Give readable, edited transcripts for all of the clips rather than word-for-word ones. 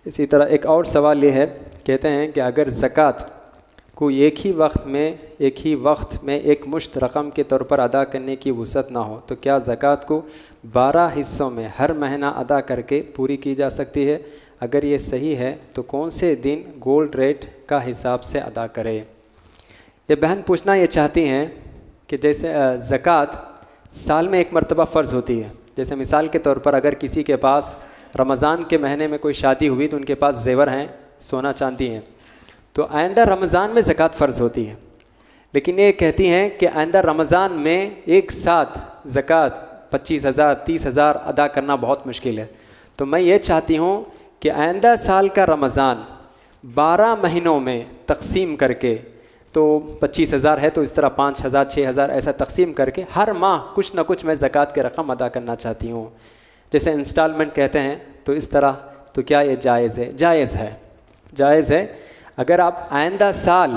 اسی طرح ایک اور سوال یہ ہے، کہتے ہیں کہ اگر زکوٰۃ کو ایک ہی وقت میں ایک مشت رقم کے طور پر ادا کرنے کی وسعت نہ ہو تو کیا زکوٰۃ کو 12 حصوں میں ہر مہینہ ادا کر کے پوری کی جا سکتی ہے؟ اگر یہ صحیح ہے تو کون سے دن گولڈ ریٹ کا حساب سے ادا کرے؟ یہ بہن پوچھنا یہ چاہتی ہیں کہ جیسے زکوٰۃ سال میں ایک مرتبہ فرض ہوتی ہے، جیسے مثال کے طور پر اگر کسی کے پاس رمضان کے مہینے میں کوئی شادی ہوئی تو ان کے پاس زیور ہیں، سونا چاندی ہیں، تو آئندہ رمضان میں زکوٰۃ فرض ہوتی ہے، لیکن یہ کہتی ہیں کہ آئندہ رمضان میں ایک ساتھ زکوٰۃ 25,000 30,000 ادا کرنا بہت مشکل ہے۔ تو میں یہ چاہتی ہوں کہ آئندہ سال کا رمضان 12 مہینوں میں تقسیم کر کے، تو 25,000 ہے تو اس طرح 5,000 6,000 ایسا تقسیم کر کے ہر ماہ کچھ نہ کچھ میں زکوٰۃ کی رقم ادا کرنا چاہتی ہوں، جیسے انسٹالمنٹ کہتے ہیں، تو اس طرح تو کیا یہ جائز ہے؟ جائز ہے۔ اگر آپ آئندہ سال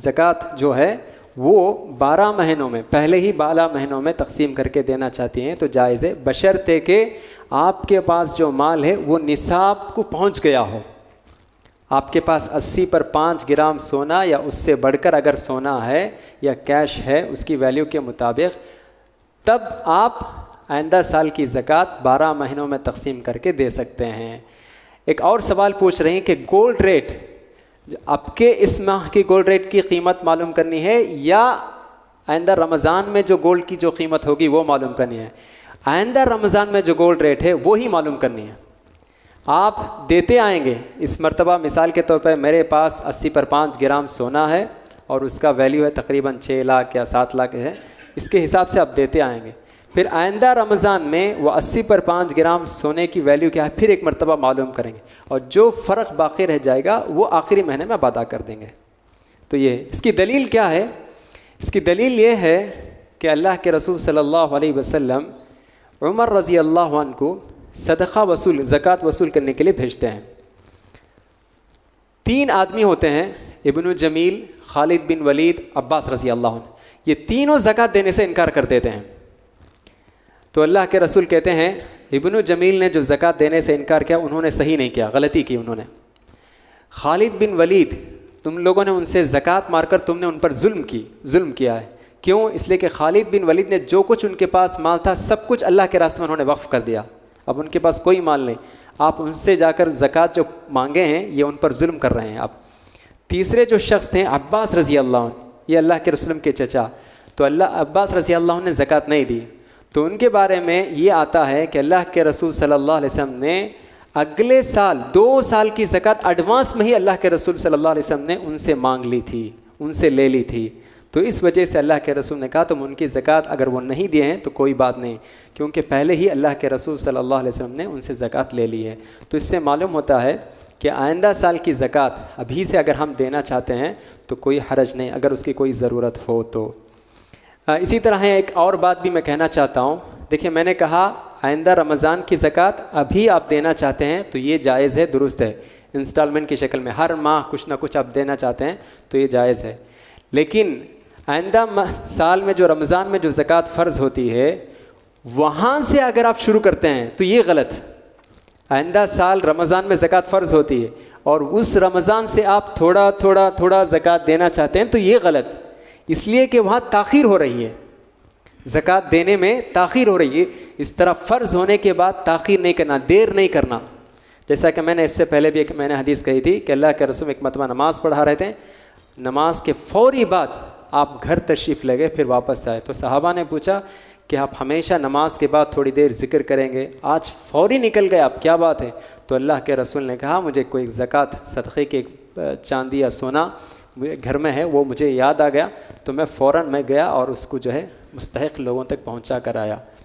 زکوٰۃ جو ہے وہ 12 مہینوں میں، پہلے ہی 12 مہینوں میں تقسیم کر کے دینا چاہتی ہیں تو جائز ہے، بشرطے کہ آپ کے پاس جو مال ہے وہ نصاب کو پہنچ گیا ہو۔ آپ کے پاس 80 پر 5 گرام سونا یا اس سے بڑھ کر اگر سونا ہے یا کیش ہے اس کی ویلیو کے مطابق، تب آپ آئندہ سال کی زکوٰۃ 12 مہینوں میں تقسیم کر کے دے سکتے ہیں۔ ایک اور سوال پوچھ رہی ہیں کہ گولڈ ریٹ، اب کے اس ماہ کی گولڈ ریٹ کی قیمت معلوم کرنی ہے یا آئندہ رمضان میں جو گولڈ کی جو قیمت ہوگی وہ معلوم کرنی ہے؟ آئندہ رمضان میں جو گولڈ ریٹ ہے وہی معلوم کرنی ہے۔ آپ دیتے آئیں گے، اس مرتبہ مثال کے طور پر میرے پاس 80 پر 5 گرام سونا ہے اور اس کا ویلیو ہے تقریباً 6 لاکھ یا 7 لاکھ ہے، اس کے حساب سے آپ دیتے آئیں گے، پھر آئندہ رمضان میں وہ 80 پر 5 گرام سونے کی ویلیو کیا ہے پھر ایک مرتبہ معلوم کریں گے، اور جو فرق باقی رہ جائے گا وہ آخری مہینے میں ادا کر دیں گے۔ تو یہ اس کی دلیل کیا ہے؟ اس کی دلیل یہ ہے کہ اللہ کے رسول صلی اللہ علیہ وسلم عمر رضی اللہ عنہ کو صدقہ وصول، زکوٰۃ وصول کرنے کے لیے بھیجتے ہیں۔ 3 آدمی ہوتے ہیں، ابن جمیل، خالد بن ولید، عباس رضی اللہ عنہ، یہ تینوں زکوٰۃ دینے سے انکار کر دیتے ہیں۔ تو اللہ کے رسول کہتے ہیں ابن جمیل نے جو زکوٰۃ دینے سے انکار کیا انہوں نے صحیح نہیں کیا، غلطی کی انہوں نے۔ خالد بن ولید، تم لوگوں نے ان سے زکوٰۃ مار کر تم نے ان پر ظلم کیا ہے۔ کیوں؟ اس لیے کہ خالد بن ولید نے جو کچھ ان کے پاس مال تھا سب کچھ اللہ کے راستے میں انہوں نے وقف کر دیا، اب ان کے پاس کوئی مال نہیں، آپ ان سے جا کر زکوٰۃ جو مانگے ہیں یہ ان پر ظلم کر رہے ہیں آپ۔ تیسرے جو شخص تھے عباس رضی اللہ عنہ، یہ اللہ کے رسول کے چچا، تو عباس رضی اللہ عنہ نے زکوٰۃ نہیں دی، تو ان کے بارے میں یہ آتا ہے کہ اللہ کے رسول صلی اللہ علیہ وسلم نے اگلے سال 2 سال کی زکوٰۃ ایڈوانس میں ہی اللہ کے رسول صلی اللہ علیہ وسلم نے ان سے مانگ لی تھی، ان سے لے لی تھی، تو اس وجہ سے اللہ کے رسول نے کہا تم ان کی زکوٰۃ اگر وہ نہیں دیے ہیں تو کوئی بات نہیں، کیونکہ پہلے ہی اللہ کے رسول صلی اللہ علیہ وسلم نے ان سے زکوٰۃ لے لی ہے۔ تو اس سے معلوم ہوتا ہے کہ آئندہ سال کی زکوٰۃ ابھی سے اگر ہم دینا چاہتے ہیں تو کوئی حرج نہیں، اگر اس کی کوئی ضرورت ہو تو۔ اسی طرح ایک اور بات بھی میں کہنا چاہتا ہوں، دیکھیں میں نے کہا آئندہ رمضان کی زکوٰۃ ابھی آپ دینا چاہتے ہیں تو یہ جائز ہے، درست ہے، انسٹالمنٹ کی شکل میں ہر ماہ کچھ نہ کچھ آپ دینا چاہتے ہیں تو یہ جائز ہے، لیکن آئندہ سال میں جو رمضان میں جو زکوٰۃ فرض ہوتی ہے وہاں سے اگر آپ شروع کرتے ہیں تو یہ غلط۔ آئندہ سال رمضان میں زکوٰۃ فرض ہوتی ہے اور اس رمضان سے آپ تھوڑا تھوڑا تھوڑا زکوٰۃ دینا چاہتے ہیں تو یہ غلط، اس لیے کہ وہاں تاخیر ہو رہی ہے، زکوٰۃ دینے میں تاخیر ہو رہی ہے، اس طرح فرض ہونے کے بعد تاخیر نہیں کرنا، دیر نہیں کرنا۔ جیسا کہ میں نے اس سے پہلے بھی میں نے حدیث کہی تھی کہ اللہ کے رسول ایک مرتبہ نماز پڑھا رہے تھے، نماز کے فوری بعد آپ گھر تشریف لے گئے، پھر واپس آئے، تو صحابہ نے پوچھا کہ آپ ہمیشہ نماز کے بعد تھوڑی دیر ذکر کریں گے، آج فوری نکل گئے آپ، کیا بات ہے؟ تو اللہ کے رسول نے کہا مجھے کوئی زکوٰۃ صدقے کے چاندی یا سونا گھر میں ہے وہ مجھے یاد آ گیا، تو میں فوراً میں گیا اور اس کو جو ہے مستحق لوگوں تک پہنچا کر آیا۔